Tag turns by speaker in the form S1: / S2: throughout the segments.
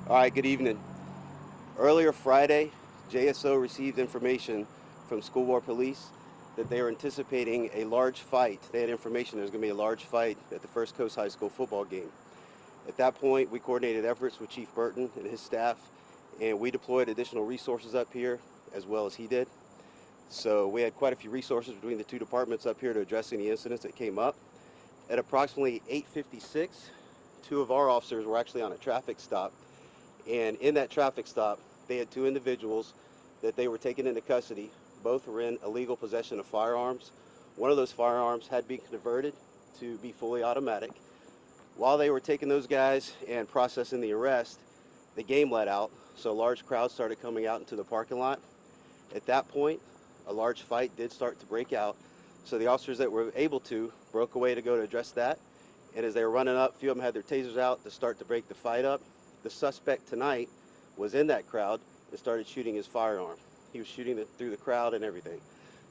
S1: All right, good evening. Earlier Friday, JSO received information from School Board Police that they were anticipating a large fight. They had information there was going to be a large fight at the First Coast High School football game. At that point, we coordinated efforts with Chief Burton and his staff, and we deployed additional resources up here as well as he did. So we had quite a few resources between the two departments up here to address any incidents that came up. At approximately 8:56, two of our officers were actually on a traffic stop, and in that traffic stop, they had two individuals that they were taken into custody. Both were in illegal possession of firearms. One of those firearms had been converted to be fully automatic. While they were taking those guys and processing the arrest, the game let out, so a large crowd started coming out into the parking lot. At that point, a large fight did start to break out, so the officers that were able to broke away to go to address that, and as they were running up, a few of them had their tasers out to start to break the fight up. The suspect tonight was in that crowd and started shooting his firearm. He was shooting it through the crowd and everything.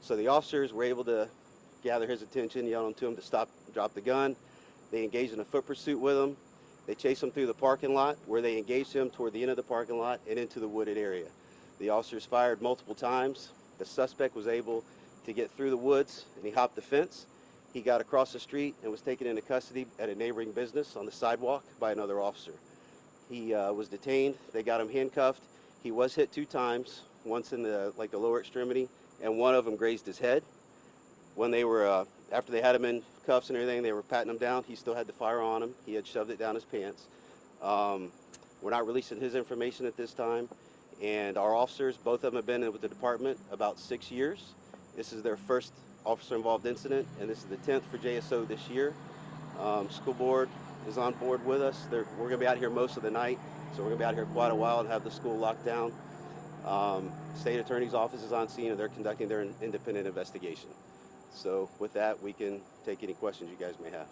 S1: So the officers were able to gather his attention, yelling to him to stop, drop the gun. They engaged in a foot pursuit with him. They chased him through the parking lot, where they engaged him toward the end of the parking lot and into the wooded area. The officers fired multiple times. The suspect was able to get through the woods, and he hopped the fence. He got across the street and was taken into custody at a neighboring business on the sidewalk by another officer. He was detained. They got him handcuffed. He was hit 2 times, once in the lower extremity, and one of them grazed his head. When they were after they had him in cuffs and everything, they were patting him down. He still had the fire on him. He had shoved it down his pants. We're not releasing his information at this time. And our officers, both of them have been with the department about 6 years. This is their first officer-involved incident, and this is the 10th for JSO this year. School board is on board with us. We're going to be out here most of the night, so we're going to be out here quite a while and have the school locked down. State Attorney's Office is on scene, and they're conducting their independent investigation. So with that, we can take any questions you guys may have.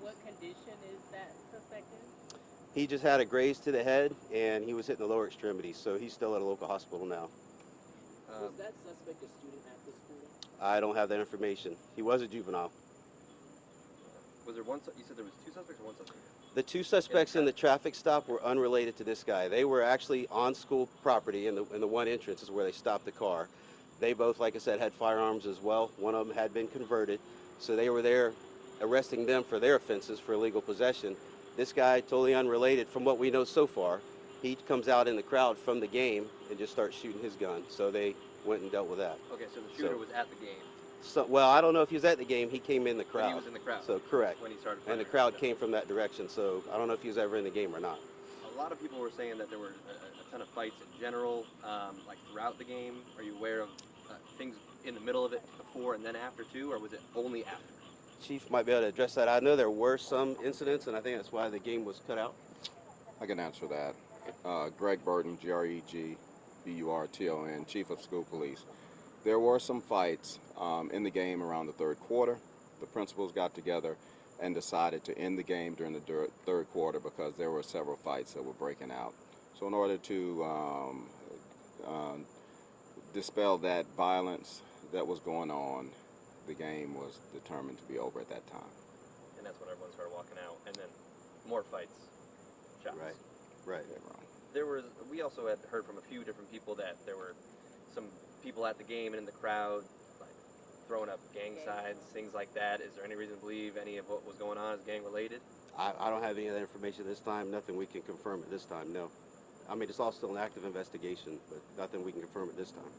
S2: What condition is that suspect in?
S1: He just had a graze to the head, and he was hit in the lower extremity, so he's still at a local hospital now.
S2: Was that suspect a student at the school?
S1: I don't have that information. He was a juvenile.
S3: Was there one? You said there was 2 suspects or 1 suspect?
S1: The 2 suspects in the traffic stop were unrelated to this guy. They were actually on school property, and the one entrance is where they stopped the car. They both, like I said, had firearms as well. One of them had been converted, so they were there arresting them for their offenses for illegal possession. This guy, totally unrelated from what we know so far, he comes out in the crowd from the game and just starts shooting his gun. So they went and dealt with that.
S3: Okay, so the shooter was at the game.
S1: So, well, I don't know if he was at the game. He came in the crowd.
S3: He was in the crowd.
S1: So correct.
S3: When he started.
S1: And the crowd came from that direction. So I don't know if he was ever in the game or not.
S3: A lot of people were saying that there were a ton of fights in general, like throughout the game. Are you aware of things in the middle of it before and then after too, or was it only after?
S1: Chief might be able to address that. I know there were some incidents, and I think that's why the game was cut out.
S4: I can answer that. Greg Burton, G-R-E-G-B-U-R-T-O-N, Chief of School Police. There were some fights in the game around the 3rd quarter. The principals got together and decided to end the game during the 3rd quarter because there were several fights that were breaking out. So in order to dispel that violence that was going on, the game was determined to be over at that time.
S3: And that's when everyone started walking out, and then more fights, shots.
S1: Right.
S3: We also had heard from a few different people that there were some people at the game and in the crowd, like throwing up gang signs, things like that. Is there any reason to believe any of what was going on is gang related?
S1: I don't have any of that information this time. Nothing we can confirm at this time, no. I mean, it's all still an active investigation, but nothing we can confirm at this time.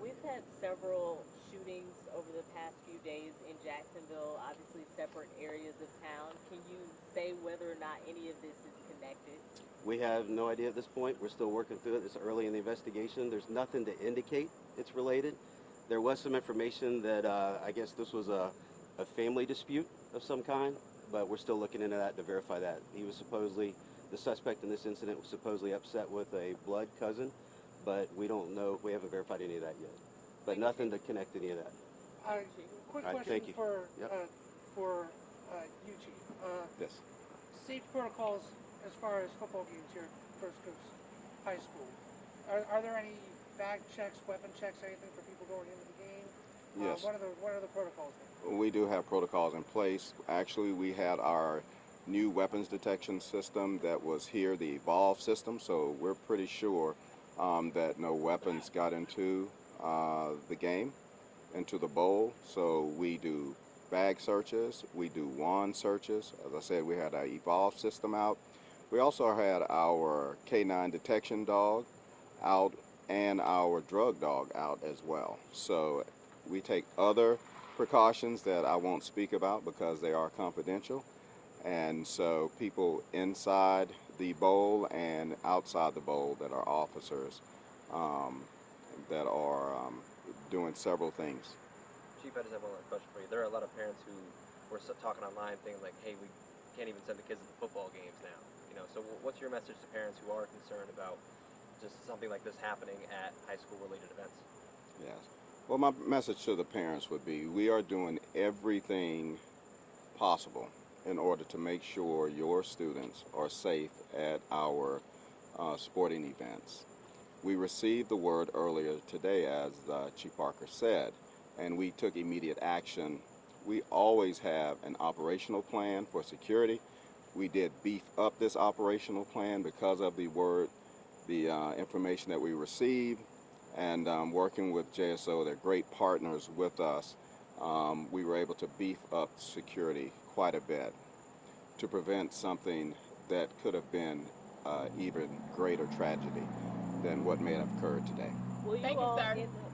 S2: We've had several shootings over the past few days in Jacksonville, obviously separate areas of town. Can you say whether or not any of this is connected?
S1: We have no idea at this point. We're still working through it. It's early in the investigation. There's nothing to indicate it's related. There was some information that I guess this was a family dispute of some kind, but we're still looking into that to verify that. The suspect in this incident was supposedly upset with a blood cousin, but we don't know. We haven't verified any of that yet. But nothing to connect any of that.
S5: Quick
S1: All right,
S5: question
S1: thank you.
S5: for
S1: Yep.
S5: you, Chief.
S4: Yes.
S5: Safety protocols as far as football games here at First Coast High School. Are there any bag checks, weapon checks, anything for people going into the game?
S4: Yes.
S5: What are the protocols there?
S4: We do have protocols in place. Actually, we had our new weapons detection system that was here, the Evolve system. So we're pretty sure that no weapons got into the game, into the bowl. So we do bag searches, we do wand searches. As I said, we had our Evolve system out. We also had our K9 detection dog out and our drug dog out as well. So we take other precautions that I won't speak about because they are confidential. And so people inside the bowl and outside the bowl that are officers that are doing several things.
S3: Chief, I just have one last question for you. There are a lot of parents who were talking online, thinking like, "Hey, we can't even send the kids to the football games now." You know, so what's your message to parents who are concerned about just something like this happening at high school-related events?
S4: Yes. Well, my message to the parents would be we are doing everything possible in order to make sure your students are safe at our sporting events. We received the word earlier today, as Chief Parker said, and we took immediate action. We always have an operational plan for security. We did beef up this operational plan because of the information that we received, and working with JSO, they're great partners with us. We were able to beef up security quite a bit to prevent something that could have been even greater tragedy than what may have occurred today.
S2: Will you
S6: Thank you,
S2: all
S6: sir.
S2: in the